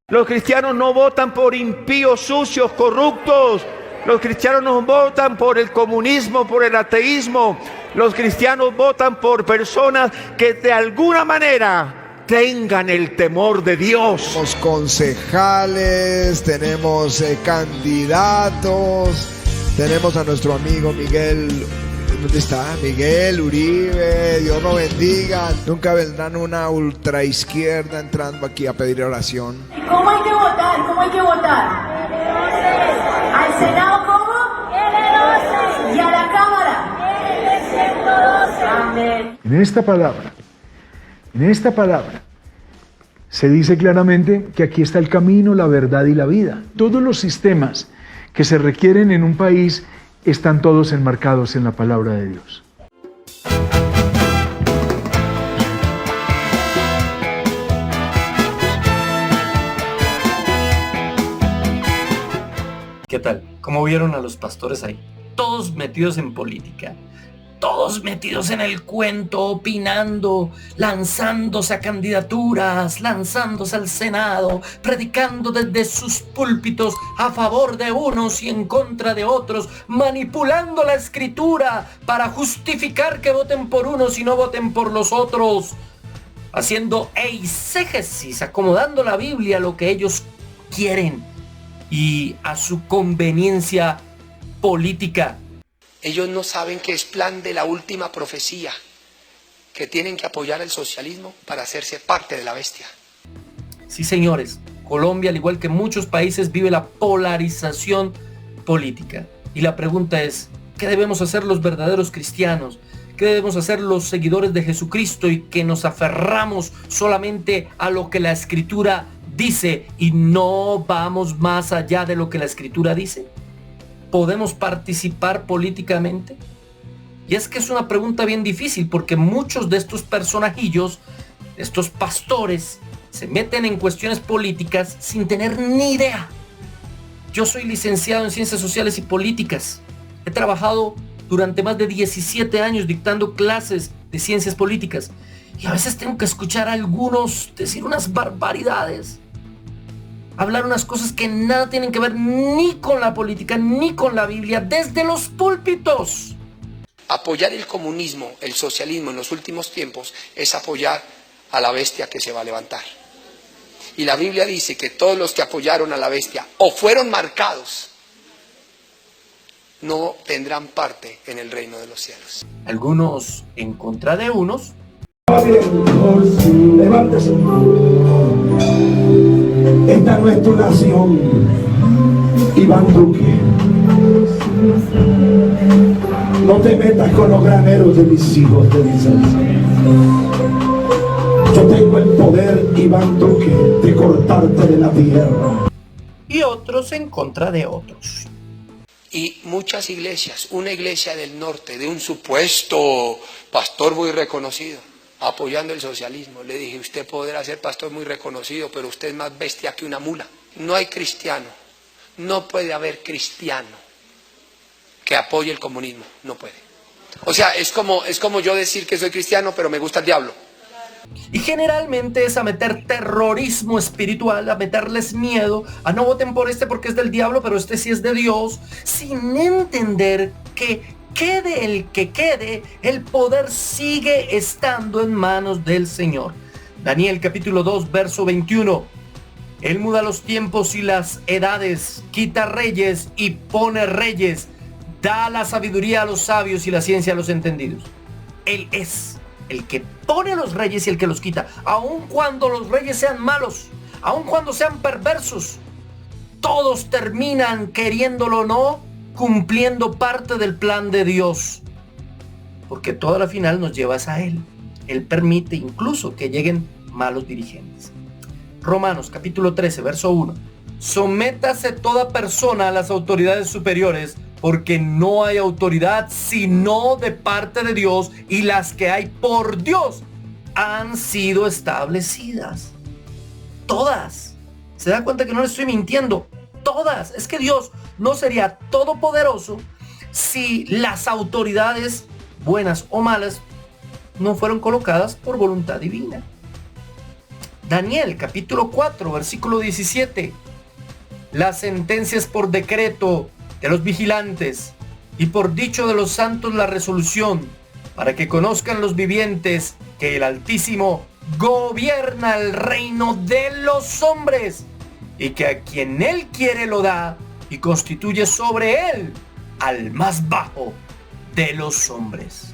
Los cristianos no votan por impíos, sucios, corruptos. Los cristianos no votan por el comunismo, por el ateísmo. Los cristianos votan por personas que de alguna manera tengan el temor de Dios. Tenemos concejales, tenemos candidatos, tenemos a nuestro amigo Miguel. ¿Dónde está? Miguel Uribe, Dios lo bendiga. Nunca vendrán una ultraizquierda entrando aquí a pedir oración. ¿Y cómo hay que votar? ¿Cómo hay que votar? ¿Al Senado cómo? ¿Y a la Cámara? Amén. En esta palabra, se dice claramente que aquí está el camino, la verdad y la vida. Todos los sistemas que se requieren en un país están todos enmarcados en la palabra de Dios. ¿Qué tal? ¿Cómo vieron a los pastores ahí? Todos metidos en política, todos metidos en el cuento, opinando, lanzándose a candidaturas, lanzándose al Senado, predicando desde sus púlpitos a favor de unos y en contra de otros, manipulando la escritura para justificar que voten por unos y no voten por los otros, haciendo eisegesis, acomodando la Biblia a lo que ellos quieren y a su conveniencia política. Ellos no saben que es plan de la última profecía, que tienen que apoyar el socialismo para hacerse parte de la bestia. Sí, señores, Colombia, al igual que muchos países, vive la polarización política. Y la pregunta es, ¿qué debemos hacer los verdaderos cristianos? ¿Qué debemos hacer los seguidores de Jesucristo y que nos aferramos solamente a lo que la Escritura dice y no vamos más allá de lo que la Escritura dice? ¿Podemos participar políticamente? Y es que es una pregunta bien difícil porque muchos de estos personajillos, estos pastores, se meten en cuestiones políticas sin tener ni idea. Yo soy licenciado en Ciencias Sociales y Políticas. He trabajado durante más de 17 años dictando clases de ciencias políticas. Y a veces tengo que escuchar a algunos decir unas barbaridades. Hablar unas cosas que nada tienen que ver ni con la política ni con la Biblia desde los púlpitos. Apoyar el comunismo, el socialismo en los últimos tiempos es apoyar a la bestia que se va a levantar. Y la Biblia dice que todos los que apoyaron a la bestia o fueron marcados no tendrán parte en el reino de los cielos. Algunos en contra de unos. Levántese. Esta no es tu nación, Iván Duque. No te metas con los graneros de mis hijos, te dice el Señor. Yo tengo el poder, Iván Duque, de cortarte de la tierra. Y otros en contra de otros. Y muchas iglesias, una iglesia del norte de un supuesto pastor muy reconocido, apoyando el socialismo. Le dije, usted podrá ser pastor muy reconocido, pero usted es más bestia que una mula. No hay cristiano, no puede haber cristiano que apoye el comunismo, no puede. O sea, es como yo decir que soy cristiano, pero me gusta el diablo. Y generalmente es a meter terrorismo espiritual, a meterles miedo, a no voten por este porque es del diablo, pero este sí es de Dios, sin entender que quede el que quede, el poder sigue estando en manos del Señor. Daniel capítulo 2, verso 21. Él muda los tiempos y las edades, quita reyes y pone reyes, da la sabiduría a los sabios y la ciencia a los entendidos. Él es el que pone a los reyes y el que los quita, aun cuando los reyes sean malos, aun cuando sean perversos. Todos terminan, queriéndolo o no, cumpliendo parte del plan de Dios, porque toda la final nos lleva a Él. Él permite incluso que lleguen malos dirigentes. Romanos capítulo 13, verso 1. Sométase toda persona a las autoridades superiores, porque no hay autoridad sino de parte de Dios, y las que hay por Dios han sido establecidas. Todas. ¿Se da cuenta que no le estoy mintiendo? Todas. Es que Dios no sería todopoderoso si las autoridades, buenas o malas, no fueron colocadas por voluntad divina. Daniel capítulo 4, versículo 17. Las sentencias por decreto de los vigilantes y por dicho de los santos la resolución, para que conozcan los vivientes que el Altísimo gobierna el reino de los hombres y que a quien él quiere lo da y constituye sobre él al más bajo de los hombres.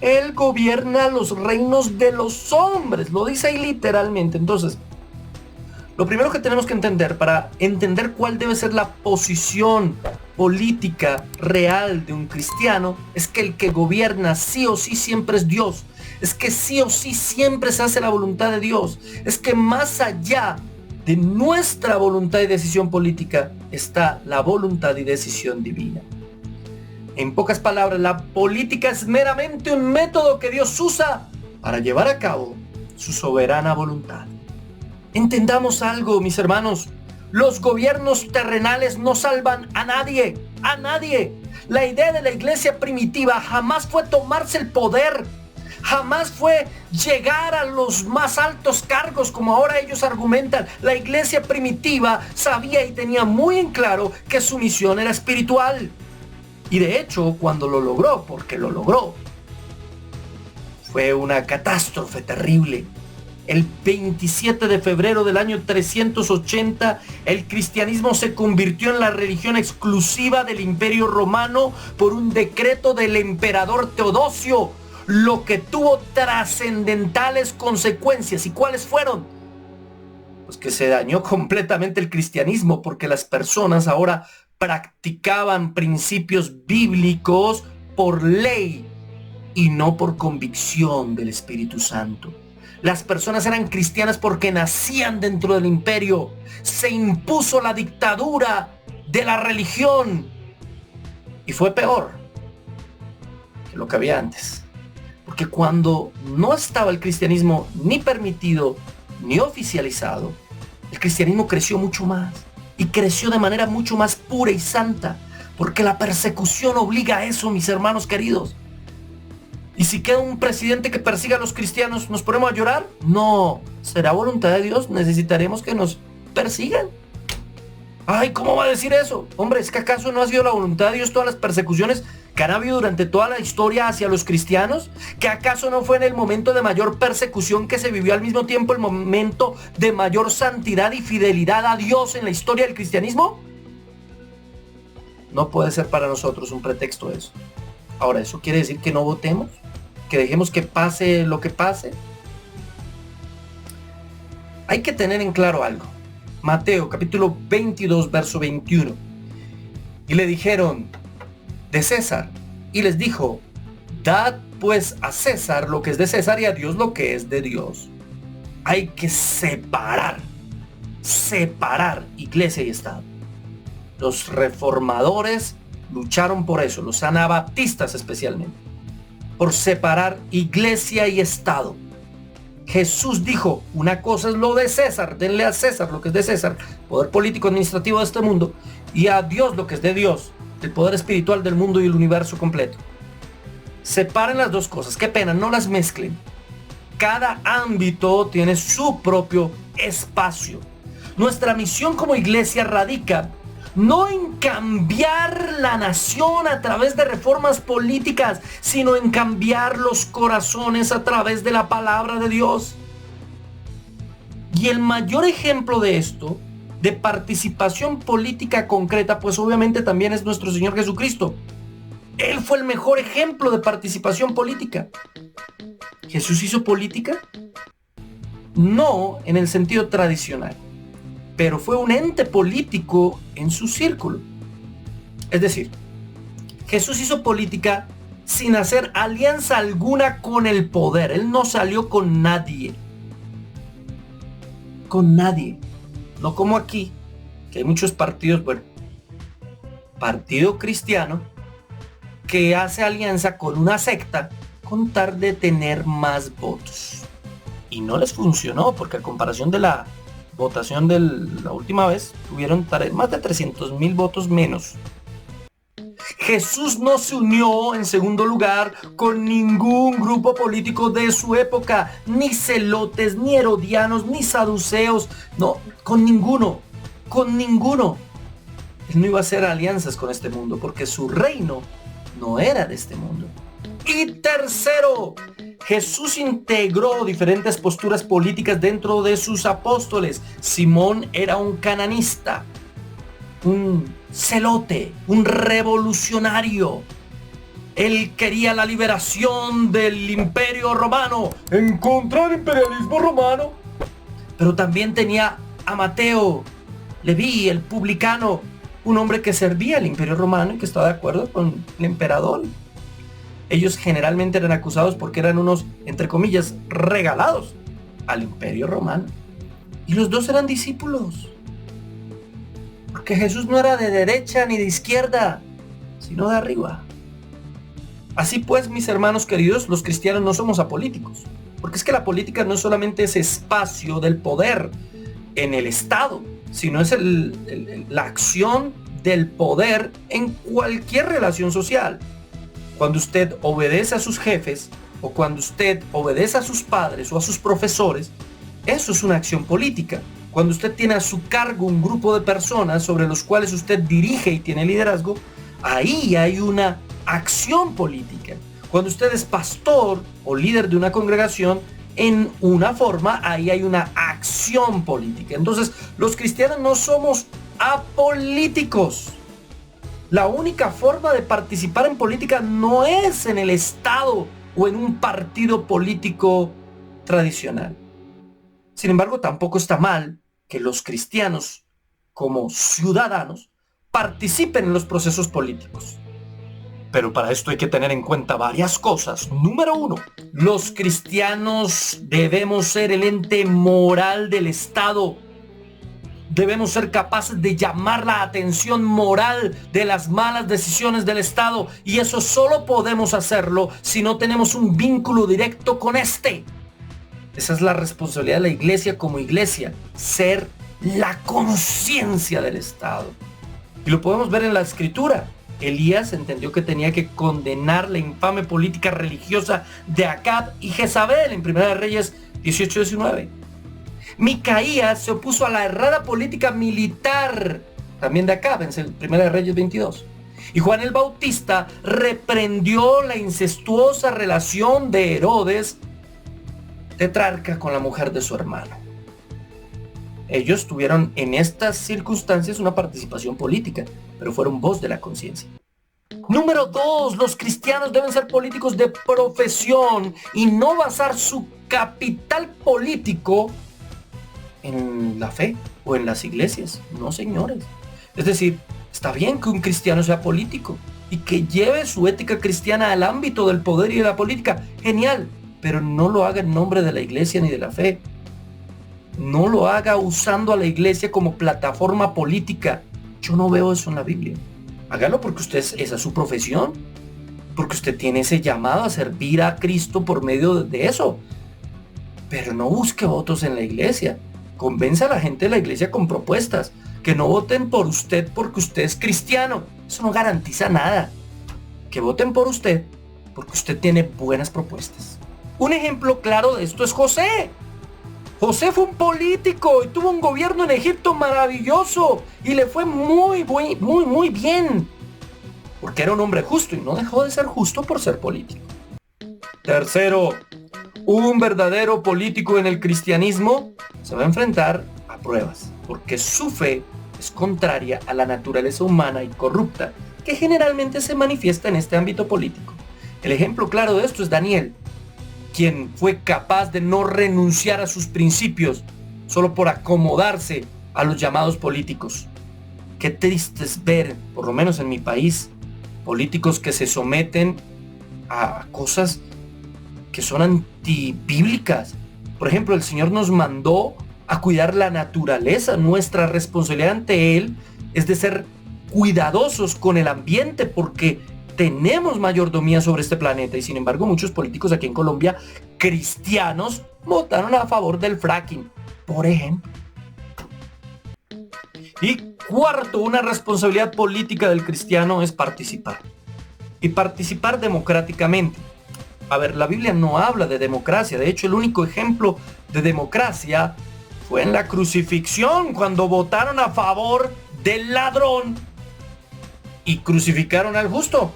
Él gobierna los reinos de los hombres, lo dice ahí literalmente. Entonces, lo primero que tenemos que entender para entender cuál debe ser la posición política real de un cristiano es que el que gobierna sí o sí siempre es Dios. Es que sí o sí siempre se hace la voluntad de Dios. Es que más allá de nuestra voluntad y decisión política está la voluntad y decisión divina. En pocas palabras, la política es meramente un método que Dios usa para llevar a cabo su soberana voluntad. Entendamos algo, mis hermanos. Los gobiernos terrenales no salvan a nadie, a nadie. La idea de la iglesia primitiva jamás fue tomarse el poder, jamás fue llegar a los más altos cargos como ahora ellos argumentan. La iglesia primitiva sabía y tenía muy en claro que su misión era espiritual. Y de hecho, cuando lo logró, porque lo logró, fue una catástrofe terrible. El 27 de febrero del año 380, el cristianismo se convirtió en la religión exclusiva del Imperio Romano por un decreto del emperador Teodosio, lo que tuvo trascendentales consecuencias. ¿Y cuáles fueron? Pues que se dañó completamente el cristianismo, porque las personas ahora practicaban principios bíblicos por ley y no por convicción del Espíritu Santo. Las personas eran cristianas porque nacían dentro del imperio. Se impuso la dictadura de la religión y fue peor que lo que había antes. Porque cuando no estaba el cristianismo ni permitido ni oficializado, el cristianismo creció mucho más. Y creció de manera mucho más pura y santa. Porque la persecución obliga a eso, mis hermanos queridos. ¿Y si queda un presidente que persiga a los cristianos, nos ponemos a llorar? No, será voluntad de Dios. Necesitaremos que nos persigan. Ay, ¿cómo va a decir eso? Hombre, ¿es que acaso no ha sido la voluntad de Dios todas las persecuciones que han habido durante toda la historia hacia los cristianos? ¿Que acaso no fue en el momento de mayor persecución que se vivió al mismo tiempo el momento de mayor santidad y fidelidad a Dios en la historia del cristianismo? No puede ser para nosotros un pretexto eso. Ahora, ¿eso quiere decir que no votemos? ¿Que dejemos que pase lo que pase? Hay que tener en claro algo. Mateo capítulo 22, verso 21. Y le dijeron, de César. Y les dijo, dad pues a César lo que es de César y a Dios lo que es de Dios. Hay que separar iglesia y Estado. Los reformadores lucharon por eso, los anabaptistas especialmente, por separar iglesia y Estado. Jesús dijo, una cosa es lo de César, denle a César lo que es de César, poder político administrativo de este mundo, y a Dios lo que es de Dios, el poder espiritual del mundo y el universo completo. Separen las dos cosas, qué pena, no las mezclen. Cada ámbito tiene su propio espacio. Nuestra misión como iglesia radica no en cambiar la nación a través de reformas políticas, sino en cambiar los corazones a través de la palabra de Dios. Y el mayor ejemplo de esto, de participación política concreta, pues obviamente también es nuestro Señor Jesucristo. Él fue el mejor ejemplo de participación política. ¿Jesús hizo política? No en el sentido tradicional, pero fue un ente político en su círculo. Es decir, Jesús hizo política sin hacer alianza alguna con el poder. Él no salió con nadie. Con nadie. No como aquí, que hay muchos partidos, bueno, partido cristiano, que hace alianza con una secta con tal de tener más votos. Y no les funcionó, porque a comparación de la votación de la última vez, tuvieron más de 300,000 votos menos. Jesús no se unió, en segundo lugar, con ningún grupo político de su época, ni celotes, ni herodianos, ni saduceos, no, con ninguno. Él no iba a hacer alianzas con este mundo, porque su reino no era de este mundo. Y tercero, Jesús integró diferentes posturas políticas dentro de sus apóstoles. Simón era un cananista, un celote, un revolucionario. Él quería la liberación del imperio romano, en contra del imperialismo romano. Pero también tenía a Mateo, Leví, el publicano, un hombre que servía al imperio romano y que estaba de acuerdo con el emperador. Ellos generalmente eran acusados porque eran unos, entre comillas, regalados al imperio romano. Y los dos eran discípulos. Porque Jesús no era de derecha ni de izquierda, sino de arriba. Así pues, mis hermanos queridos, los cristianos no somos apolíticos. Porque es que la política no es solamente ese espacio del poder en el Estado, sino es la acción del poder en cualquier relación social. Cuando usted obedece a sus jefes, o cuando usted obedece a sus padres o a sus profesores, eso es una acción política. Cuando usted tiene a su cargo un grupo de personas sobre los cuales usted dirige y tiene liderazgo, ahí hay una acción política. Cuando usted es pastor o líder de una congregación, en una forma, ahí hay una acción política. Entonces, los cristianos no somos apolíticos. La única forma de participar en política no es en el Estado o en un partido político tradicional. Sin embargo, tampoco está mal que los cristianos, como ciudadanos, participen en los procesos políticos. Pero para esto hay que tener en cuenta varias cosas. Número 1, los cristianos debemos ser el ente moral del Estado. Debemos ser capaces de llamar la atención moral de las malas decisiones del Estado. Y eso solo podemos hacerlo si no tenemos un vínculo directo con este. Esa es la responsabilidad de la iglesia como iglesia. Ser la conciencia del Estado. Y lo podemos ver en la Escritura. Elías entendió que tenía que condenar la infame política religiosa de Acab y Jezabel en 1 Reyes 18-19. Micaías se opuso a la errada política militar también de Acab en 1 Reyes 22. Y Juan el Bautista reprendió la incestuosa relación de Herodes, tetrarca, con la mujer de su hermano. Ellos tuvieron en estas circunstancias una participación política, pero fueron voz de la conciencia. Número 2, los cristianos deben ser políticos de profesión y no basar su capital político en la fe o en las iglesias. No, señores. Es decir, está bien que un cristiano sea político y que lleve su ética cristiana al ámbito del poder y de la política. Genial, pero no lo haga en nombre de la iglesia ni de la fe. No lo haga usando a la iglesia como plataforma política. Yo no veo eso en la Biblia. Hágalo porque esa es su profesión. Porque usted tiene ese llamado a servir a Cristo por medio de eso. Pero no busque votos en la iglesia. Convenza a la gente de la iglesia con propuestas. Que no voten por usted porque usted es cristiano. Eso no garantiza nada. Que voten por usted porque usted tiene buenas propuestas. Un ejemplo claro de esto es José. José fue un político y tuvo un gobierno en Egipto maravilloso y le fue muy bien. Porque era un hombre justo y no dejó de ser justo por ser político. Tercero, un verdadero político en el cristianismo se va a enfrentar a pruebas, porque su fe es contraria a la naturaleza humana y corrupta que generalmente se manifiesta en este ámbito político. El ejemplo claro de esto es Daniel, quien fue capaz de no renunciar a sus principios solo por acomodarse a los llamados políticos. Qué triste es ver, por lo menos en mi país, políticos que se someten a cosas que son antibíblicas. Por ejemplo, el Señor nos mandó a cuidar la naturaleza. Nuestra responsabilidad ante Él es de ser cuidadosos con el ambiente porque tenemos mayordomía sobre este planeta y sin embargo muchos políticos aquí en Colombia, cristianos, votaron a favor del fracking, por ejemplo. Y cuarto, una responsabilidad política del cristiano es participar. Y participar democráticamente. A ver, la Biblia no habla de democracia. De hecho, el único ejemplo de democracia fue en la crucifixión, cuando votaron a favor del ladrón y crucificaron al justo.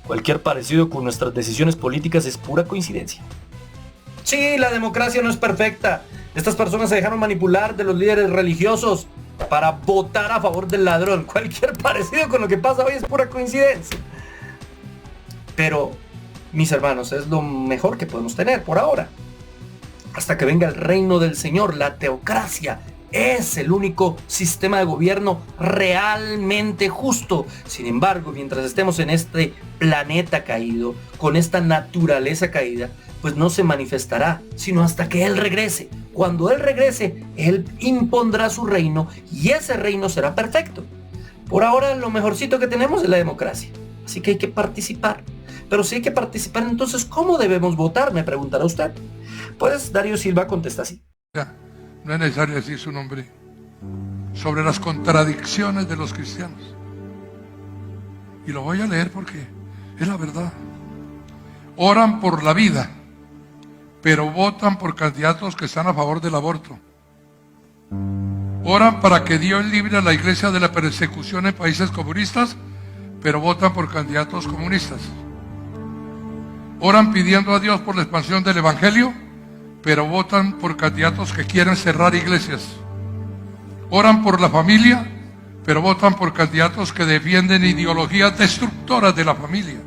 Cualquier parecido con nuestras decisiones políticas es pura coincidencia. Sí, la democracia no es perfecta. Estas personas se dejaron manipular de los líderes religiosos para votar a favor del ladrón. Cualquier parecido con lo que pasa hoy es pura coincidencia. Pero, mis hermanos, es lo mejor que podemos tener por ahora. Hasta que venga el reino del Señor, la teocracia es el único sistema de gobierno realmente justo. Sin embargo, mientras estemos en este planeta caído, con esta naturaleza caída, pues no se manifestará, sino hasta que Él regrese. Cuando Él regrese, Él impondrá su reino y ese reino será perfecto. Por ahora, lo mejorcito que tenemos es la democracia. Así que hay que participar. Pero si hay que participar, entonces, ¿cómo debemos votar? Me preguntará usted. Pues Darío Silva contesta así. No es necesario decir su nombre. Sobre las contradicciones de los cristianos. Y lo voy a leer porque es la verdad. Oran por la vida, pero votan por candidatos que están a favor del aborto. Oran para que Dios libre a la iglesia de la persecución en países comunistas, pero votan por candidatos comunistas. Oran pidiendo a Dios por la expansión del evangelio, pero votan por candidatos que quieren cerrar iglesias. Oran por la familia, pero votan por candidatos que defienden ideologías destructoras de la familia.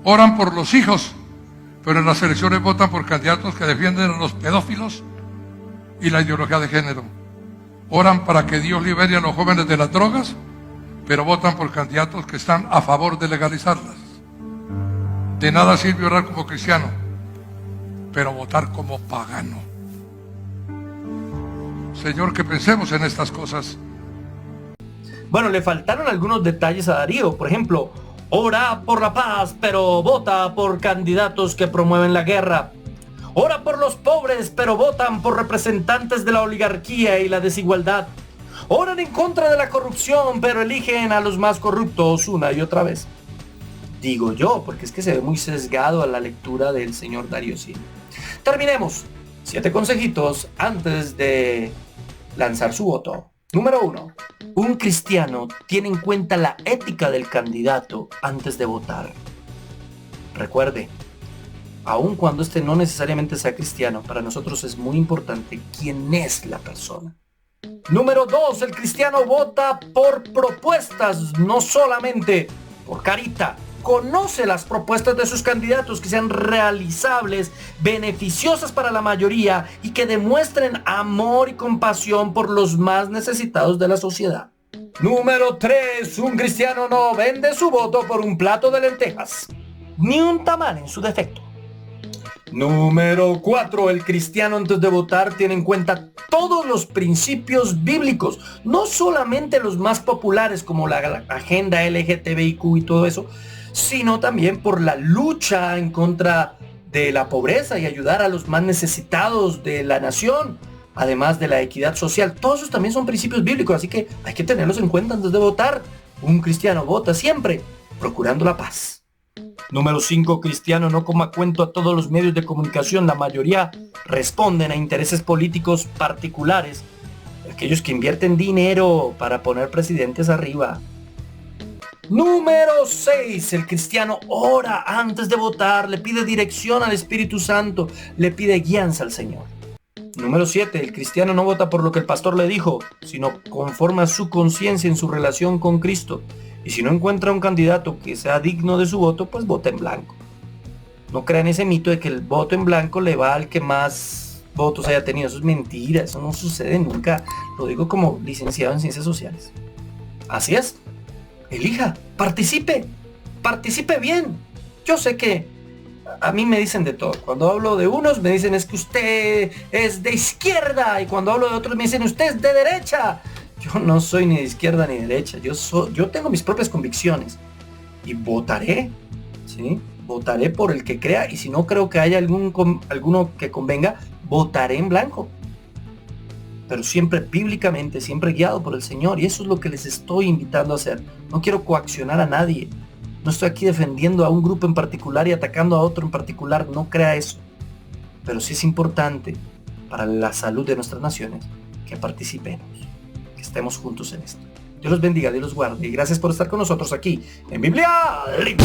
Oran por los hijos, pero en las elecciones votan por candidatos que defienden a los pedófilos y la ideología de género. Oran para que Dios libere a los jóvenes de las drogas, pero votan por candidatos que están a favor de legalizarlas. De nada sirve orar como cristiano, pero votar como pagano. Señor, que pensemos en estas cosas. Bueno, le faltaron algunos detalles a Darío. Por ejemplo, ora por la paz, pero vota por candidatos que promueven la guerra. Ora por los pobres, pero votan por representantes de la oligarquía y la desigualdad. Oran en contra de la corrupción, pero eligen a los más corruptos una y otra vez. Digo yo, porque es que se ve muy sesgado a la lectura del señor Darío Silva. Terminemos. 7 consejitos antes de lanzar su voto. Número 1. Un cristiano tiene en cuenta la ética del candidato antes de votar. Recuerde, aun cuando este no necesariamente sea cristiano, para nosotros es muy importante quién es la persona. Número 2. El cristiano vota por propuestas, no solamente por carita. Conoce las propuestas de sus candidatos que sean realizables, beneficiosas para la mayoría y que demuestren amor y compasión por los más necesitados de la sociedad. Número 3. Un cristiano no vende su voto por un plato de lentejas, ni un tamal en su defecto. Número 4. El cristiano antes de votar tiene en cuenta todos los principios bíblicos, no solamente los más populares como la agenda LGTBIQ y todo eso, sino también por la lucha en contra de la pobreza y ayudar a los más necesitados de la nación, además de la equidad social. Todos esos también son principios bíblicos, así que hay que tenerlos en cuenta antes de votar. Un cristiano vota siempre procurando la paz. Número 5. Cristiano no coma cuento a todos los medios de comunicación. La mayoría responden a intereses políticos particulares, aquellos que invierten dinero para poner presidentes arriba. Número 6. El cristiano ora antes de votar, le pide dirección al Espíritu Santo, le pide guianza al Señor. Número 7. El cristiano no vota por lo que el pastor le dijo, sino conforme a su conciencia en su relación con Cristo. Y si no encuentra un candidato que sea digno de su voto, pues vota en blanco. No crean ese mito de que el voto en blanco le va al que más votos haya tenido. Eso es mentira, eso no sucede nunca. Lo digo como licenciado en Ciencias Sociales. Así es. Elija, participe bien. Yo sé que a mí me dicen de todo. Cuando hablo de unos me dicen es que usted es de izquierda, y cuando hablo de otros me dicen usted es de derecha. Yo no soy ni de izquierda ni de derecha. Yo tengo mis propias convicciones y votaré, ¿sí? Votaré por el que crea, y si no creo que haya alguno que convenga, votaré en blanco. pero siempre bíblicamente, siempre guiado por el Señor. Y eso es lo que les estoy invitando a hacer. No quiero coaccionar a nadie. No estoy aquí defendiendo a un grupo en particular y atacando a otro en particular. No crea eso. Pero sí es importante para la salud de nuestras naciones que participemos, que estemos juntos en esto. Dios los bendiga, Dios los guarde. Y gracias por estar con nosotros aquí en Biblia Libre.